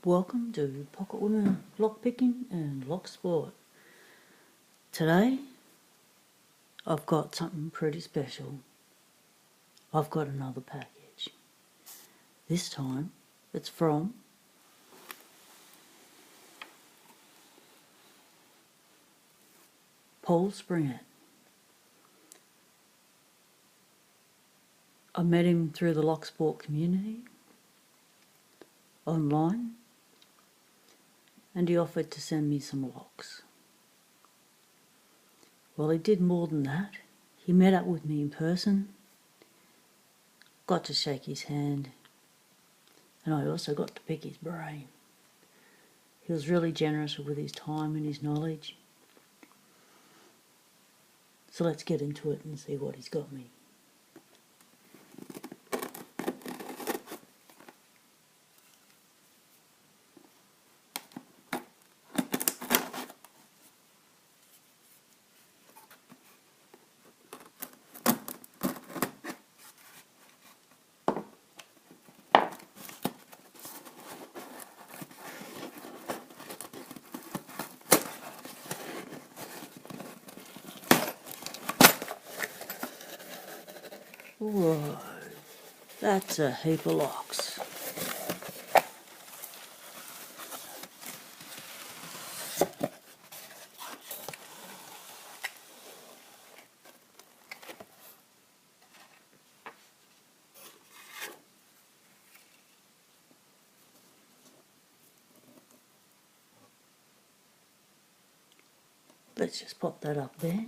Welcome to Pocket Women Lock Picking and Lock Sport. Today I've got something pretty special. I've got another package. This time it's from Springett. I met him through the lock sport community online, and he offered to send me some locks. Well, he did more than that. He met up with me in person, got to shake his hand, and I also got to pick his brain. He was really generous with his time and his knowledge. So let's get into it and see what he's got me. Whoa, that's a heap of locks. Let's just pop that up there,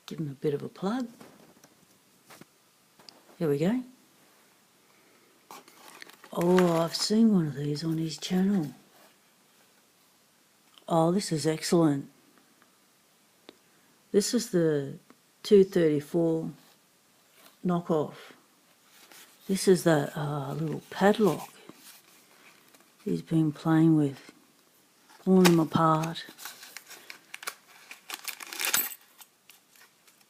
give him a bit of a plug. Here we go. Oh, I've seen one of these on his channel. Oh, this is excellent. This is the 234 knockoff. This is that little padlock he's been playing with, pulling them apart.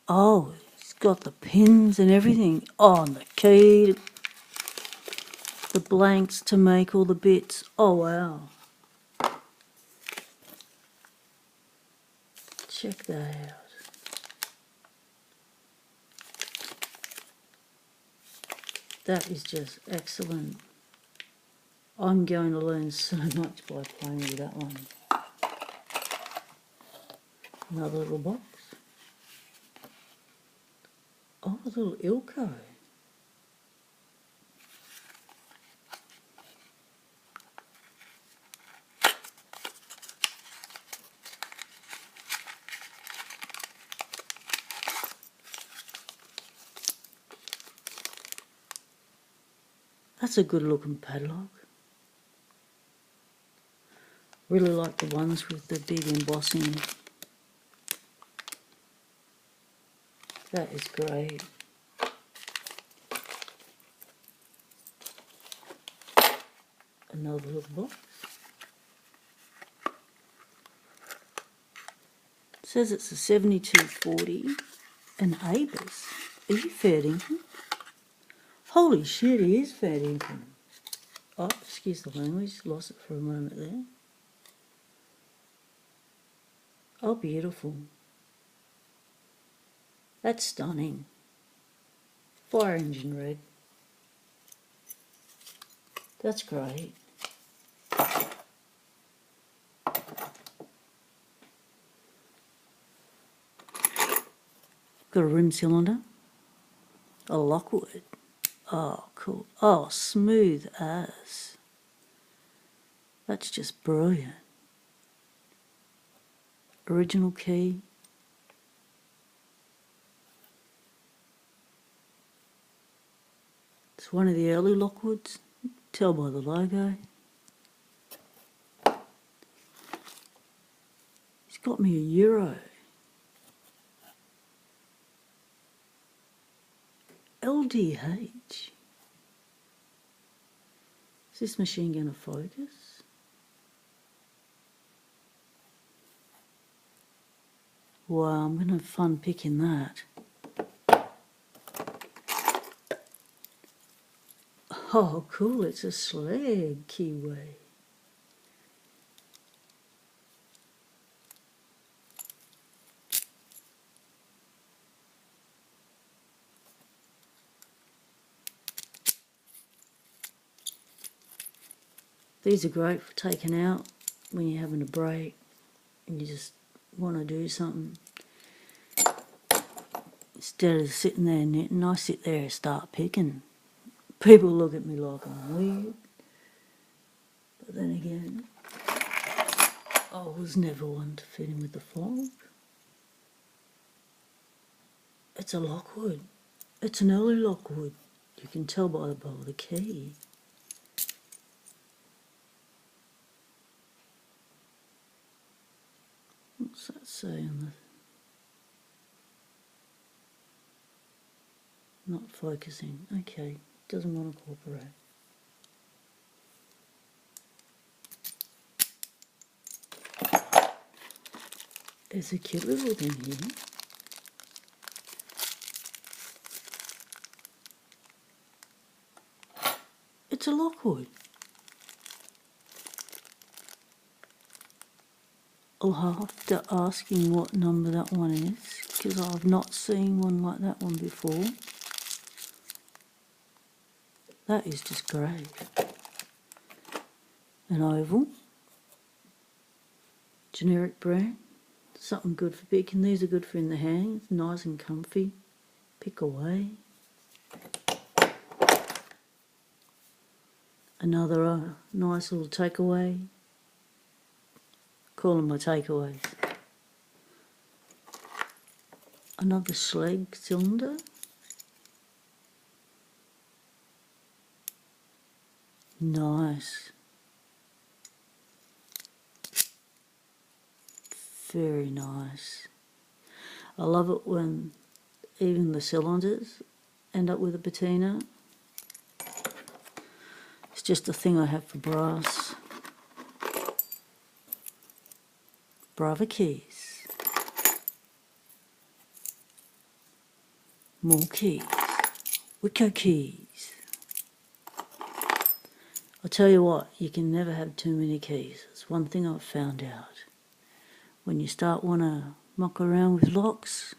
Oh, it's got the pins and everything. Oh, and the key, the blanks to make all the bits. Oh, wow. Check that out. That is just excellent. I'm going to learn so much by playing with that one. Another little box. Oh, a little Ilco. That's a good looking padlock. Really like the ones with the big embossing. That is great. Another little box. It says it's a 7240 and Abus. Are you fair dinkum? Holy shit, he is fair dinkum. Oh, excuse the language, lost it for a moment there. Oh, beautiful. That's stunning. Fire engine red. That's great. Got a rim cylinder. A Lockwood. Oh, cool. Oh, smooth as. That's just brilliant. Original key. It's one of the early Lockwoods. Tell by the logo. He's got me a Euro. LDH. Is this machine going to focus? Wow, I'm going to have fun picking that. Oh, cool, it's a Schlage keyway. These are great for taking out when you're having a break and you just want to do something. Instead of sitting there knitting, I sit there and start picking. People look at me like I'm weird. But then again, I was never one to fit in with the flock. It's a Lockwood. It's an early Lockwood. You can tell by the bow of the key. What's that say on the... Not focusing. Okay, doesn't want to cooperate. There's a cute little thing here. It's a Lockwood. I'll have to ask him what number that one is, because I've not seen one like that one before. That is just great. An oval. Generic brand. Something good for picking. These are good for in the hands. Nice and comfy. Pick away. Another nice little takeaway. Call them my takeaways. Another Schlage cylinder. Nice. Very nice. I love it when even the cylinders end up with a patina. It's just a thing I have for brass. Brava keys. More keys. Ilco keys. I'll tell you what, you can never have too many keys. It's one thing I've found out. When you start want to muck around with locks,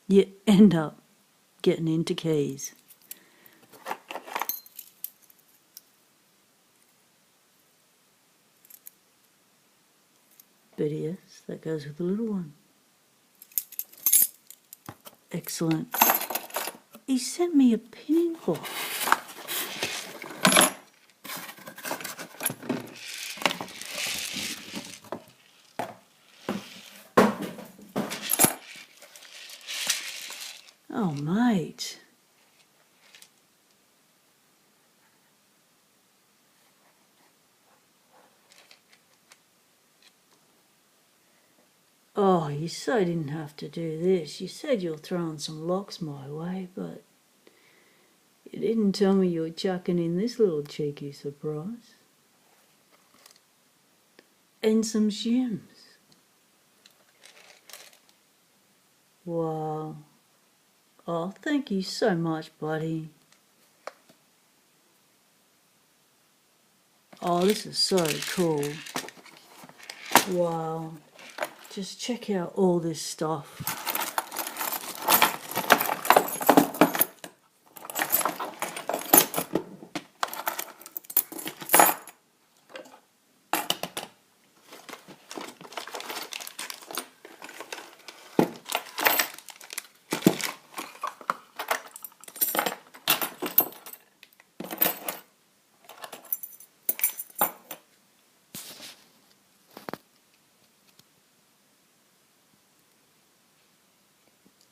you end up getting into keys. But yes, that goes with the little one. Excellent. He sent me a pinning block. Oh, mate. Oh, you so didn't have to do this. You said you were throwing some locks my way, but you didn't tell me you were chucking in this little cheeky surprise. And some shims. Wow. Oh, thank you so much, buddy. Oh, this is so cool. Wow. Just check out all this stuff.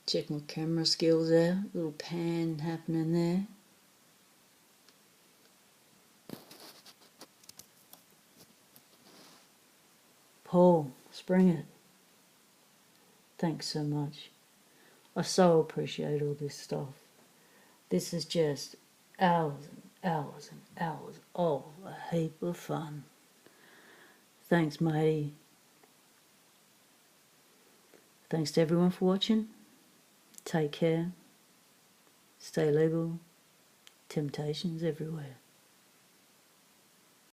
Check my camera skills out. Little pan happening there. Paul, Springett, thanks so much. I so appreciate all this stuff. This is just hours and hours and hours of a heap of fun. Thanks, matey. Thanks to everyone for watching. Take care. Stay legal. Temptations everywhere.